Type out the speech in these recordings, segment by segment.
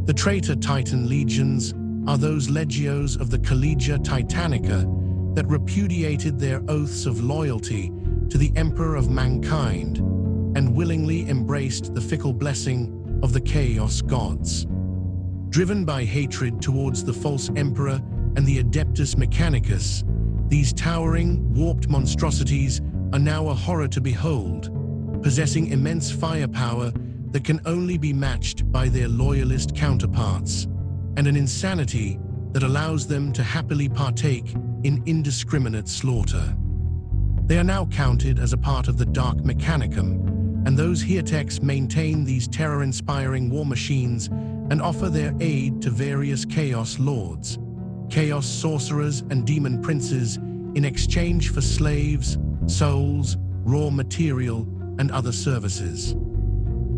The Traitor Titan legions are those legios of the Collegia Titanica that repudiated their oaths of loyalty to the Emperor of mankind and willingly embraced the fickle blessing of the Chaos Gods. Driven by hatred towards the false Emperor and the Adeptus Mechanicus, these towering, warped monstrosities are now a horror to behold, possessing immense firepower that can only be matched by their loyalist counterparts, and an insanity that allows them to happily partake in indiscriminate slaughter. They are now counted as a part of the Dark Mechanicum, and those Heretics maintain these terror-inspiring war machines and offer their aid to various Chaos Lords, Chaos Sorcerers, and Demon Princes in exchange for slaves, souls, raw material, and other services.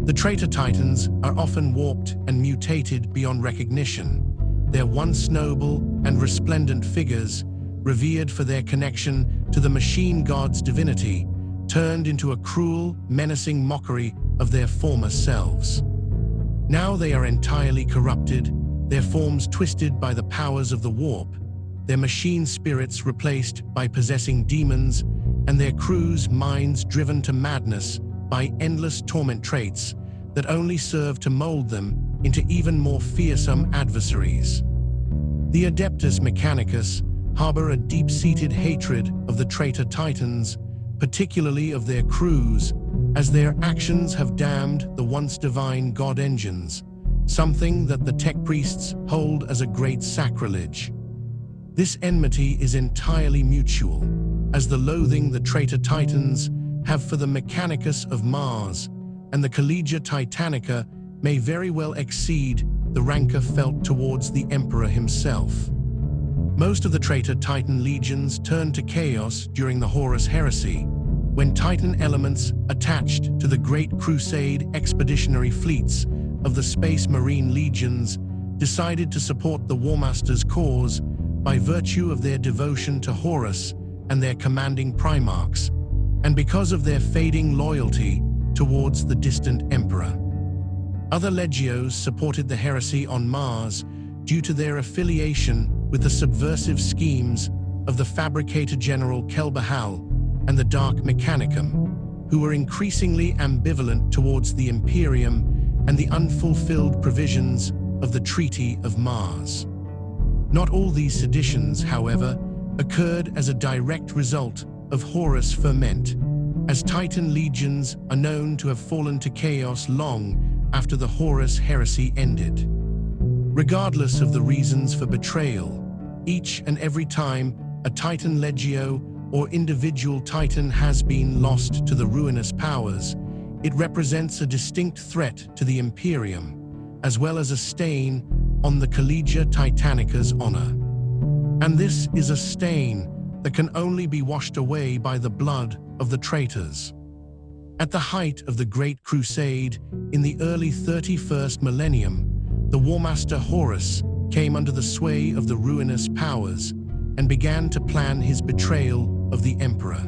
The Traitor Titans are often warped and mutated beyond recognition, their once noble and resplendent figures, revered for their connection to the machine god's divinity, turned into a cruel, menacing mockery of their former selves. Now they are entirely corrupted, their forms twisted by the powers of the warp, their machine spirits replaced by possessing demons, and their crew's minds driven to madness by endless torment traits that only serve to mold them into even more fearsome adversaries. The Adeptus Mechanicus harbor a deep-seated hatred of the Traitor Titans, particularly of their crews, as their actions have damned the once divine god engines, something that the tech priests hold as a great sacrilege. This enmity is entirely mutual, as the loathing the Traitor Titans have for the Mechanicus of Mars and the Collegia Titanica may very well exceed the rancor felt towards the Emperor himself. Most of the Traitor Titan legions turned to chaos during the Horus Heresy, when Titan elements attached to the Great Crusade expeditionary fleets of the Space Marine legions decided to support the Warmaster's cause by virtue of their devotion to Horus and their commanding primarchs, and because of their fading loyalty towards the distant Emperor. Other legios supported the heresy on Mars due to their affiliation with the subversive schemes of the Fabricator General Kelbahal and the Dark Mechanicum, who were increasingly ambivalent towards the Imperium and the unfulfilled provisions of the Treaty of Mars. Not all these seditions, however, occurred as a direct result of Horus ferment, as Titan legions are known to have fallen to chaos long after the Horus Heresy ended. Regardless of the reasons for betrayal, each and every time a Titan legio or individual Titan has been lost to the ruinous powers, it represents a distinct threat to the Imperium, as well as a stain on the Collegia Titanica's honor. And this is a stain that can only be washed away by the blood of the traitors. At the height of the Great Crusade, in the early 31st millennium, the Warmaster Horus came under the sway of the ruinous powers and began to plan his betrayal of the Emperor.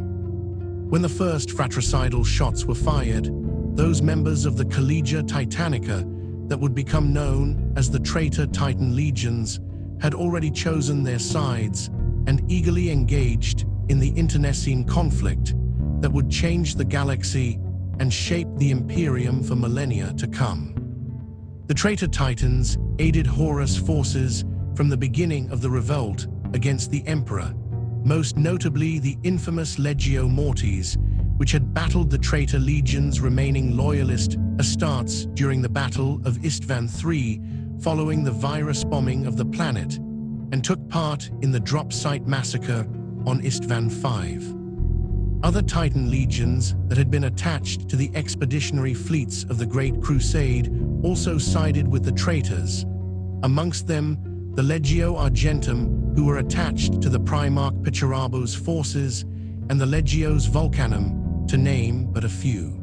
When the first fratricidal shots were fired, those members of the Collegia Titanica that would become known as the Traitor Titan Legions had already chosen their sides and eagerly engaged in the internecine conflict that would change the galaxy and shape the Imperium for millennia to come. The Traitor Titans aided Horus forces from the beginning of the revolt against the Emperor, most notably the infamous Legio Mortis, which had battled the Traitor Legion's remaining loyalist Astartes during the Battle of Istvan III following the virus bombing of the planet, and took part in the drop site massacre on Istvan V. Other Titan legions that had been attached to the expeditionary fleets of the Great Crusade also sided with the traitors, amongst them the Legio Argentum, who were attached to the Primarch Picarabo's forces, and the Legios Vulcanum, to name but a few.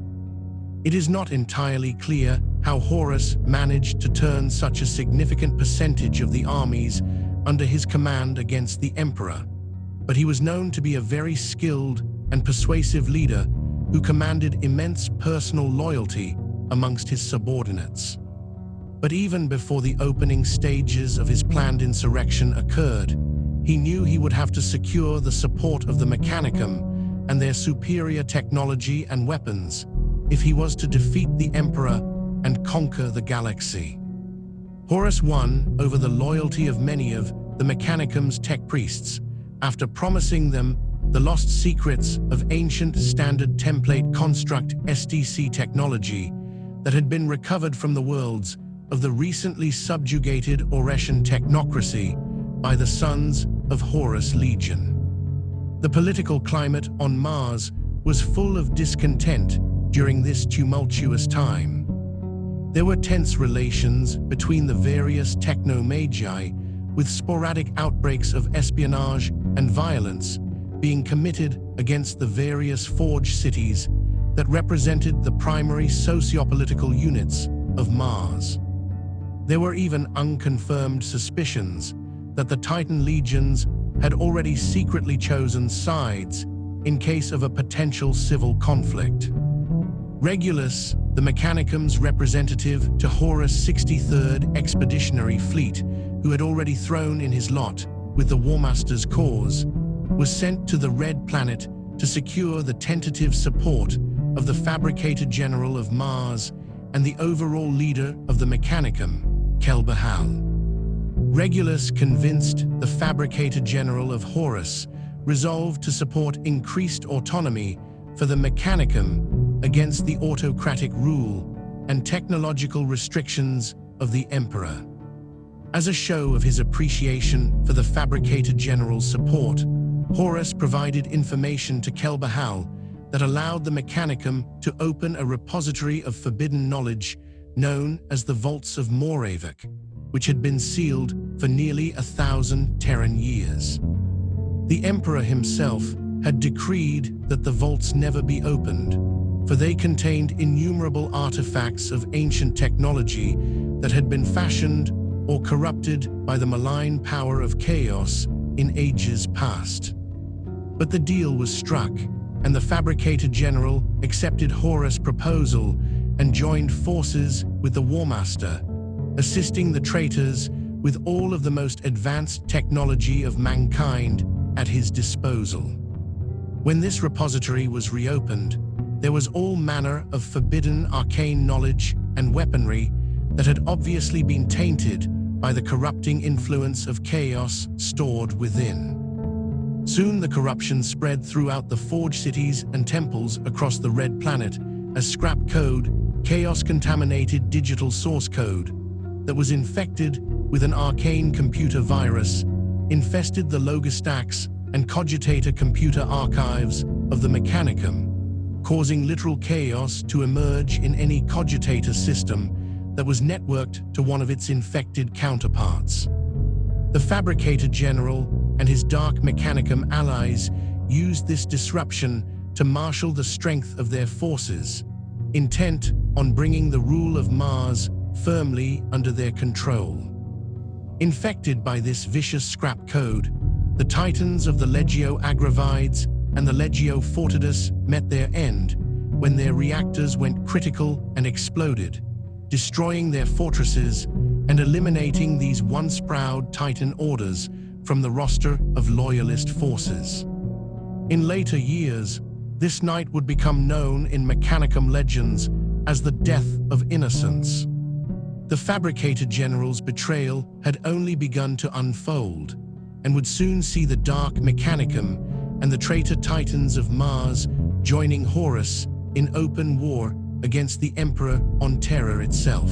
It is not entirely clear how Horus managed to turn such a significant percentage of the armies under his command against the Emperor, but he was known to be a very skilled and persuasive leader who commanded immense personal loyalty amongst his subordinates. But even before the opening stages of his planned insurrection occurred, he knew he would have to secure the support of the Mechanicum and their superior technology and weapons if he was to defeat the Emperor and conquer the galaxy. Horus won over the loyalty of many of the Mechanicum's tech priests after promising them the lost secrets of ancient standard template construct STC technology that had been recovered from the worlds of the recently subjugated Oresian technocracy by the sons of Horus Legion. The political climate on Mars was full of discontent during this tumultuous time. There were tense relations between the various techno-magi, with sporadic outbreaks of espionage and violence being committed against the various forge cities that represented the primary socio-political units of Mars. There were even unconfirmed suspicions that the Titan legions had already secretly chosen sides in case of a potential civil conflict. Regulus, the Mechanicum's representative to Horus' 63rd Expeditionary Fleet, who had already thrown in his lot with the Warmaster's cause, was sent to the Red Planet to secure the tentative support of the Fabricator General of Mars and the overall leader of the Mechanicum, Kelbahal. Regulus, convinced the Fabricator General of Horus, resolved to support increased autonomy for the Mechanicum against the autocratic rule and technological restrictions of the Emperor. As a show of his appreciation for the Fabricator General's support, Horus provided information to Kelbahal that allowed the Mechanicum to open a repository of forbidden knowledge known as the Vaults of Moravik, which had been sealed for nearly 1,000 Terran years. The Emperor himself had decreed that the vaults never be opened, for they contained innumerable artifacts of ancient technology that had been fashioned or corrupted by the malign power of chaos in ages past. But the deal was struck, and the Fabricator General accepted Horus' proposal and joined forces with the Warmaster, assisting the traitors with all of the most advanced technology of mankind at his disposal. When this repository was reopened, there was all manner of forbidden arcane knowledge and weaponry that had obviously been tainted by the corrupting influence of chaos stored within. Soon the corruption spread throughout the forge cities and temples across the Red Planet as scrap code, chaos-contaminated digital source code that was infected with an arcane computer virus, infested the Logostax and Cogitator computer archives of the Mechanicum, causing literal chaos to emerge in any Cogitator system that was networked to one of its infected counterparts. The Fabricator General and his Dark Mechanicum allies used this disruption to marshal the strength of their forces, intent on bringing the rule of Mars firmly under their control. Infected by this vicious scrap code, the Titans of the Legio Agravides and the Legio Fortidus met their end when their reactors went critical and exploded, destroying their fortresses and eliminating these once proud Titan orders from the roster of loyalist forces. In later years, this night would become known in Mechanicum legends as the Death of Innocence. The Fabricator General's betrayal had only begun to unfold, and would soon see the Dark Mechanicum and the traitor Titans of Mars joining Horus in open war against the Emperor on Terra itself.